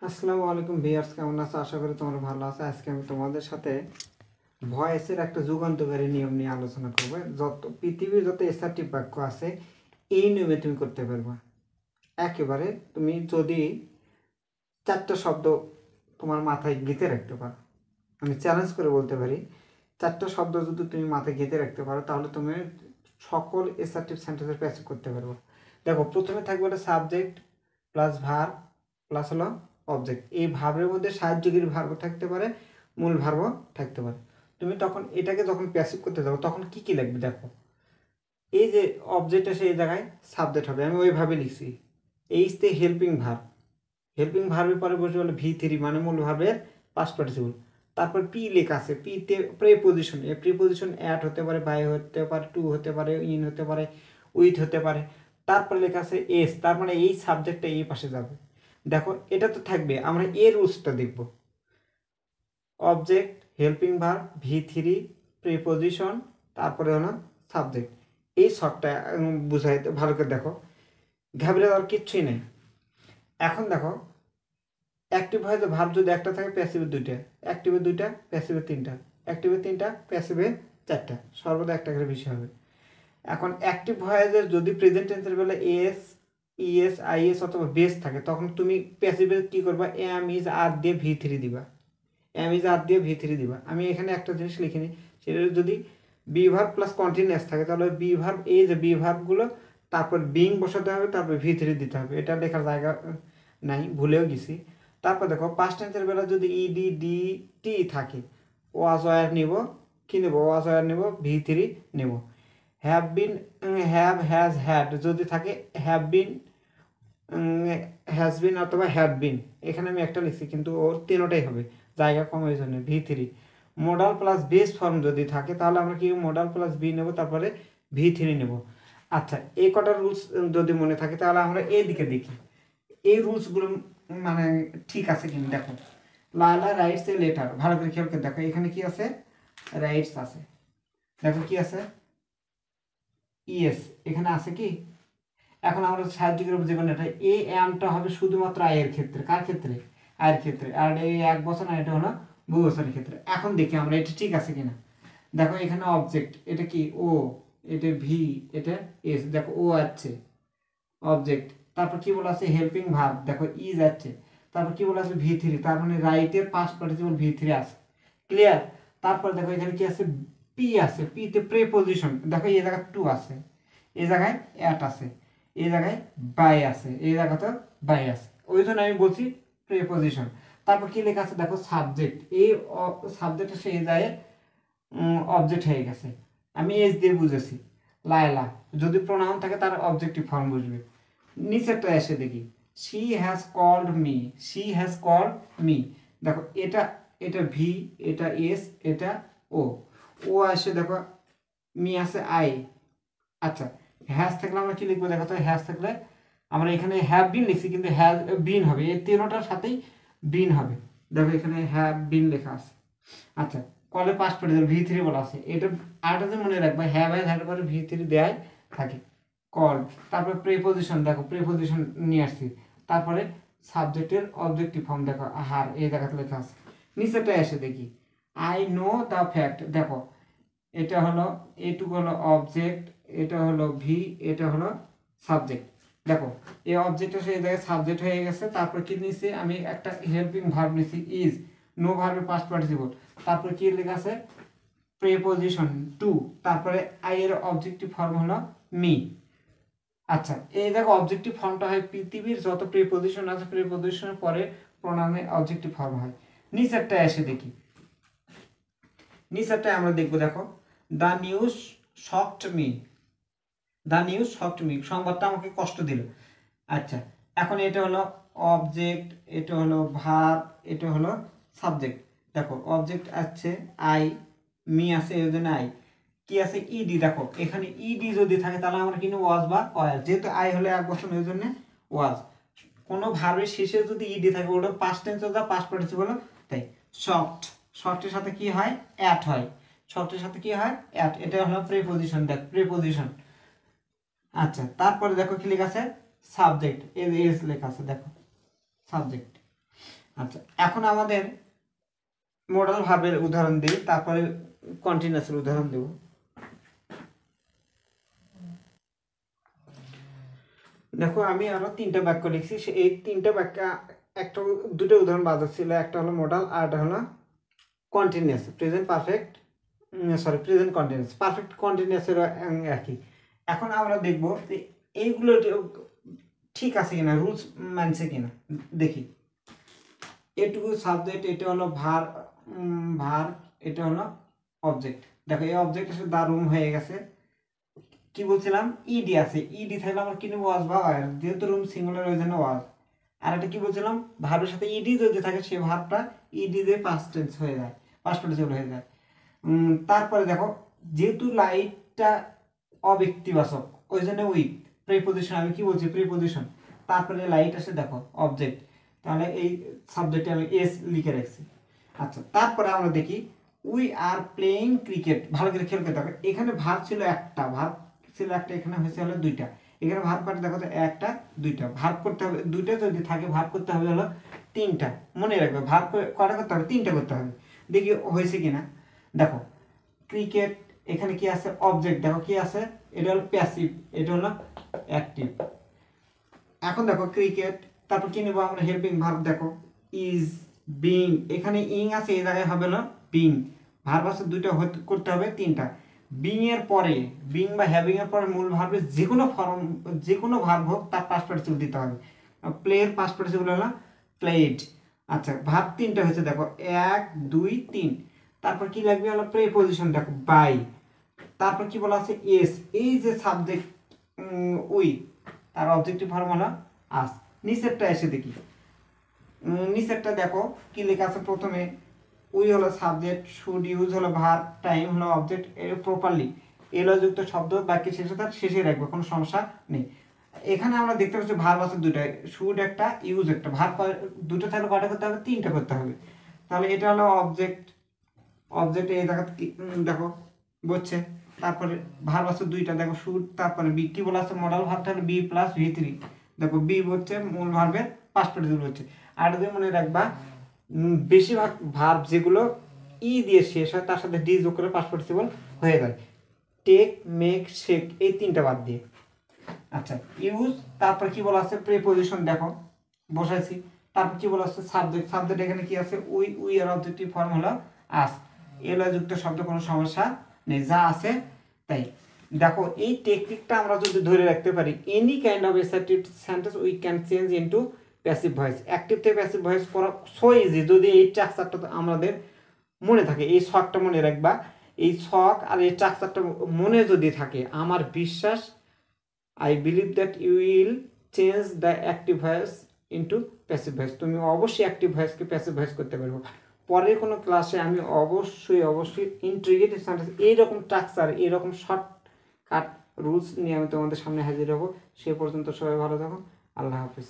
আসসালামু আলাইকুম ভিউয়ার্স, কেমন আছো? আশা করি তোমরা ভালো আছো। আজকে আমি তোমাদের সাথে ভয়েসের একটা যুগান্তকারী নিয়ম নিয়ে আলোচনা করব। যত পৃথিবীর যত এসার্টিভ বাক্য আছে এই নিয়মে তুমি করতে পারবা। একেবারে তুমি যদি 4টা শব্দ তোমার মাথায় গেঁথে রাখতে পারো, আমি চ্যালেঞ্জ করে বলতে পারি 4টা শব্দ যদি তুমি মাথায় গেঁথে রাখতে পারো তাহলে তুমি সকল এসার্টিভ সেন্টেন্সের প্যাসিভ করতে পারবো। দেখো, প্রথমে থাকবে একটা সাবজেক্ট প্লাস ভার্ব প্লাস হলো অবজেক্ট। এই ভার্বের মধ্যে সাহায্যকারী ভার্ব থাকতে পারে, মূল ভার্ব থাকতে পারে। তুমি তখন এটাকে যখন প্যাসিভ করতে যাবো তখন কি কি লাগবে দেখো। এই যে অবজেক্ট আছে এই জায়গায় সাবজেক্ট হবে, আমি ওইভাবে লিখছি। এইচ তে হেল্পিং ভার্ব, হেল্পিং ভার্বের পরে বসে বলে V3 মানে মূল ভার্বের পাস্ট পার্টিসিপল। তারপর পি লেখা আছে, পিতে প্রিপোজিশন, এই প্রিপোজিশন অ্যাড হতে পারে, বাই হতে পারে, টু হতে পারে, ইন হতে পারে, উইথ হতে পারে। তারপর লেখা আছে এস, তার মানে এই সাবজেক্টটা এই পাশে যাবে। দেখো এটা তো থাকবে, আমরা এর রুলসটা দেখব। Object, helping verb, V3, preposition, তারপরে হলো সাবজেক্ট। এই শর্টটা বুঝাইতে ভালো করে দেখো, ঘাবড়ে যাওয়ার কিচ্ছুই নেই। এখন দেখো, অ্যাক্টিভ ভয়েসে ভার্ব যদি একটা থাকে, প্যাসিভের দুইটা, অ্যাক্টিভের দুইটা, প্যাসিভের তিনটা, অ্যাক্টিভের তিনটা, প্যাসিভের চারটা, সর্বদা একটা করে বিষয় হবে। এখন অ্যাক্টিভ ভয়েসের যদি প্রেজেন্ট টেন্সের বেলা এস, ইএস, আইএস অথবা বেস থাকে তখন তুমি প্যাসিভে কি করবা, এম ইজ আর দিয়ে V3 দিবা, এম ইজ আর দিয়ে V3 দিবা। আমি এখানে একটা জিনিস লিখিনি, সেটা যদি বি ভার্ব প্লাস কন্টিনিউয়াস থাকে তাহলে বি ভার্ব, এই যে বি ভার্বগুলো তারপর বিং বসাতে হবে, তারপর V3 দিতে হবে। এটা লেখার জায়গা নাই, ভুলেও গেছি। তারপর দেখো, পাস্ট টেন্সের বেলা যদি ইডি ডি টি থাকে, ওয়াজ ওয়ার নিব, কি নেব, ওয়াজ ওয়ার নেব, V3 নেব। Have been, have, has, had যদি থাকে, হ্যাভ বিন, হ্যাজ বিন অথবা হ্যাড বিন। এখানে আমি একটা লিখছি কিন্তু ওর তিনোটাই হবে, জায়গা কম হয়ে জন্য V3। Modal plus base form যদি থাকে তাহলে আমরা কি মোডাল প্লাস বি নেব, তারপরে V3 নেব। আচ্ছা, এই কটা রুলস যদি মনে থাকে তাহলে আমরা এই দিকে দেখি এই রুলসগুলো মানে ঠিক আছে কিনা। দেখো, লালা রাইটস এ লেটার, ভালো করে খেয়াল করে দেখো, এখানে কি আছে, রাইটস আছে, দেখো কি আছে, ইয়েস এখানে আছে কি। এখন আমরা সাহায্য করবো যে কোনো, এটা এ এমটা হবে শুধুমাত্র আয়ের ক্ষেত্রে, কার ক্ষেত্রে, আয়ের ক্ষেত্রে, আর এই 1 বছর না, এটা হলো 2 বছরের ক্ষেত্রে। এখন দেখি আমরা এটা ঠিক আছে কিনা। দেখো এখানে অবজেক্ট, এটা কি ও, এটা ভি, এটা এস, দেখো ও আছে অবজেক্ট। তারপর কি বলা আছে, হেল্পিং ভার্ব, দেখো ই যাচ্ছে। তারপর কি বলা আছে, V3, তার মানে রাইটের পাস্ট পার্টিসিপল V3 আছে, ক্লিয়ার। তারপর দেখো এখানে কি আছে, পি আছে, পিতে প্রিপোজিশন, দেখো এই জায়গায় টু আছে, এই জায়গায় অ্যাট আছে, এই জায়গায় বাই আছে, এই জায়গাতে বাই আছে, ওই জন্য আমি বলছি প্রিপোজিশন। তারপর কি লেখা আছে দেখো, সাবজেক্ট, এই সাবজেক্ট সেই জায়গায় অবজেক্ট হয়ে গেছে, আমি এস দিয়ে বুঝেছি। লায়লা যদি প্রোনাউন থাকে তার অবজেক্টিভ ফর্ম বুঝবে। নিচেরটা এসে দেখি, she has called me, she has called me, দেখো এটা, এটা ভি, এটা এস, এটা ও, ও আসে দেখো, মি আছে আই। আচ্ছা, হ্যাজ থাকলে আমরা কি লিখবো দেখো তো, হ্যাজ থাকলে আমরা এখানে হ্যাভ বিন লিখছি কিন্তু হ্যাজ বিন হবে, এই তিনটার সাথেই বিন হবে। দেখো এখানে হ্যাভ বিন লেখা আছে। আচ্ছা, কলে পাস করে দেবে, V3 বলা আছে, এটা আরেকটা যে মনে রাখবে, হ্যাভ হ্যাজ হ্যাড পরে V3 দেয় থাকে, কল। তারপরে প্রিপোজিশন, দেখো প্রিপোজিশন নিয়ে আসছি। তারপরে সাবজেক্টের অবজেক্টিভ ফর্ম দেখো, আহার এই জায়গাতে লেখা আছে। নিচেটা এসে দেখি, আই নো দ্য ফ্যাক্ট, দেখো এটা হলো, এটুকু হলো অবজেক্ট, এটা হলো ভি, এটা হলো সাবজেক্ট। দেখো এই অবজেক্ট এসে এই জায়গায় সাবজেক্ট হয়ে গেছে। তারপর কি নিছি, আমি একটা হেল্পিং ভার্ব নিছি ইজ, নো ভার্বের পাস্ট পার্টিসিপল। তারপর কি লেখা আছে, প্রিপোজিশন টু, তারপরে আই এর অবজেক্টিভ ফর্ম হলো মি। আচ্ছা, এই দেখো অবজেক্টিভ ফর্মটা হয়, পৃথিবীর যত প্রিপোজিশন আছে প্রিপোজিশনের পরে প্রোনাউনের অবজেক্টিভ ফর্ম হয়। নিচেরটা এসে দেখি, নিচেরটা আমরা দেখবো, দেখো the news shocked me, the news shocked me, সংবাদটা আমাকে কষ্ট দিল। আচ্ছা, এখন এটা হলো অবজেক্ট, এটা হলো ভার্ব, এটা হলো সাবজেক্ট। দেখো অবজেক্ট আছে আই, মি আছে এই জন্য আই, কি আছে ইডি, দেখো এখানে ইডি যদি থাকে তাহলে আমরা কিন্তু ওয়াজ বা ওয়াজ, যেহেতু আই হলে 1 বছর এই জন্য ওয়াজ। কোনো ভার্বের শেষে যদি ইডি থাকে ওটা পাস্ট টেন্স বা পাস্ট পার্টিসিপল, তাই শকড, শর্টের সাথে কি হয়, অ্যাট হয়, শর্টের সাথে কি হয়, অ্যাট, এটা হলো প্রিপোজিশন, দেখ প্রিপোজিশন। আচ্ছা, তারপরে দেখো কি লেখা আছে, সাবজেক্ট, এস লেখা আছে, দেখো সাবজেক্ট। আচ্ছা, এখন আমাদের মডাল ভার্বের উদাহরণ দিই, তারপরে কন্টিনিউয়াসের উদাহরণ দেব। দেখো আমি আরো 3টা বাক্য লিখছি, এই 3টা বাক্য একটা দুটো উদাহরণ বাজার ছিল, একটা হলো মডাল আর একটা হলো continuous, present perfect, sorry present continuous, perfect কন্টিনিউয়াসের একই। এখন আমরা দেখব যে এইগুলো ঠিক আছে কিনা, রুলস মানছে কিনা দেখি। এটুকু সাবজেক্ট, এটা হলো ভার, এটা হলো অবজেক্ট। দেখো এই অবজেক্ট এসে দা রুম হয়ে গেছে। কি বলছিলাম, ইডি আছে, ইডি থাকলে আমরা কি নেব, ওয়াজ বা ওয়ার, যেহেতু রুম সিঙ্গুলার ওই জন্য ওয়াজ। আর একটা কি বলছিলাম, ভার্বের সাথে ইডি যদি থাকে সেই ভার্বটা ইডি দিয়ে পাস্ট টেন্স হয়ে যায়, পাস্ট পার্টিসিপল হয়ে যায়। তারপরে দেখো যেহেতু লাইটটা অব্যক্তিবাচক ওই জন্য উইথ প্রিপোজিশন, আমি কি বলছি প্রিপোজিশন, তারপরে লাইট আসে দেখো অবজেক্ট, তাহলে এই সাবজেক্টে আমি এস লিখে রাখছি। আচ্ছা, তারপরে আমরা দেখি উই আর প্লেইং ক্রিকেট। ভালো করে খেয়াল করতে হবে, এখানে ভার্ব ছিল একটা, এখানে হয়েছে হলো দুইটা। এখানে ভার্ব পার্ট দেখো তো একটা দুইটা, ভার্ব করতে হবে দুইটা, যদি থাকে ভার্ব করতে হবে হলো 3টা। মনে রাখবে ভার্ব কটা করতে হবে, 3টা করতে হবে। দেখি হয়েছে কিনা। দেখো ক্রিকেট, এখানে কি আছে অবজেক্ট, দেখো কি আছে, এটা হলো প্যাসিভ, এটা হলো অ্যাক্টিভ। এখন দেখো ক্রিকেট, তারপর কি নেবো আমরা, হেল্পিং ভার্ব, দেখো ইজ, বিং, এখানে ইং আছে, এই জায়গায় হবে না বিং। ভার্ব আছে দুইটা, করতে হবে 3টা। বিং এর পরে, বিং বা হ্যাভিং এর পরে মূল ভার্বের যে কোনো ফর্ম, যে কোনো ভার্ব হোক তার পাস্ট পার্টিসিপল দিতে হবে। প্লে এর পাস্ট পার্টিসিপল হলো প্লেড। আচ্ছা, ভার্ব 3টা হয়েছে, দেখো 1 2 3। তারপর কি লাগবে হলো প্রিপোজিশন, দেখো বাই, তারপর কি বলা আছে এস, এই যে সাবজেক্ট উই, তার অবজেক্টিভ ফর্ম হলো আস। নিচেরটা এসে দেখি, নিচেরটা দেখো কি লেখা আছে, প্রথমে উই হলো সাবজেক্ট, শুড ইউজ হলো ভার্ব, টাইম হলো অবজেক্ট, প্রপারলি এলো যুক্ত শব্দ বাক্যের শেষে তার শেষে রাখবে, কোনো সমস্যা নেই। এখানে আমরা দেখতে পাচ্ছি ভার্ব আছে দুটো, শুড একটা, ইউজ একটা। ভার্ব দুটো থাকলে কয়টা করতে হবে, 3টা করতে হবে। তাহলে এটা হলো অবজেক্ট, অবজেক্ট এই জায়গা দেখো বুঝছে। তারপরে ভার্ব আছে দুইটা, দেখো শুড, তারপরে বি, কি বলা আছে মডাল ভার্বটা হলো বি প্লাস ভি3। দেখো বি হচ্ছে মূল ভার্বের পাস্ট পার্টিসিপল হচ্ছে। আর যদি মনে রাখবা বেশিরভাগ ভার্ব যেগুলো ই দিয়ে শেষ হয় তার সাথে ডি যোগ করে পাস্ট পার্টিসিপল হয়ে যায়, টেক, মেক, শেক, এই 3টা বাদ দিয়ে। আচ্ছা, ইউজ, তারপর কি বলা আছে প্রিপোজিশন, দেখো বসাইছি। তারপর কি বলা আছে সাবজেক্ট, সাবজেক্ট এখানে কি আছে উই, উই এর অবজেক্টিভ ফর্ম হলো আস, এলো যুক্ত শব্দ, কোনো সমস্যা নেই, যা আছে তাই। দেখো এই টেকনিকটা আমরা যদি ধরে রাখতে পারি, any kind of assertive sentence we can change into passive voice. Active থেকে প্যাসিভ ভয়েস করা সো ইজি, যদি এই স্ট্রাকচারটা আমাদের মনে থাকে, এই শখটা মনে রাখবা, এই শখ আর এই স্ট্রাকচারটা মনে যদি থাকে, আমার বিশ্বাস, I believe that you will change the active voice into passive voice। তুমি অবশ্যই অ্যাক্টিভ ভয়েসকে প্যাসিভ ভয়েস করতে পারবো। পরের কোনো ক্লাসে আমি অবশ্যই ইন্টিগ্রেটেড সেন্টেন্স এইরকম স্ট্রাকচার, এইরকম শর্টকাট রুলস নিয়ে আমি তোমাদের সামনে হাজির হব। সে পর্যন্ত সবাই ভালো থাকো, আল্লাহ হাফিজ।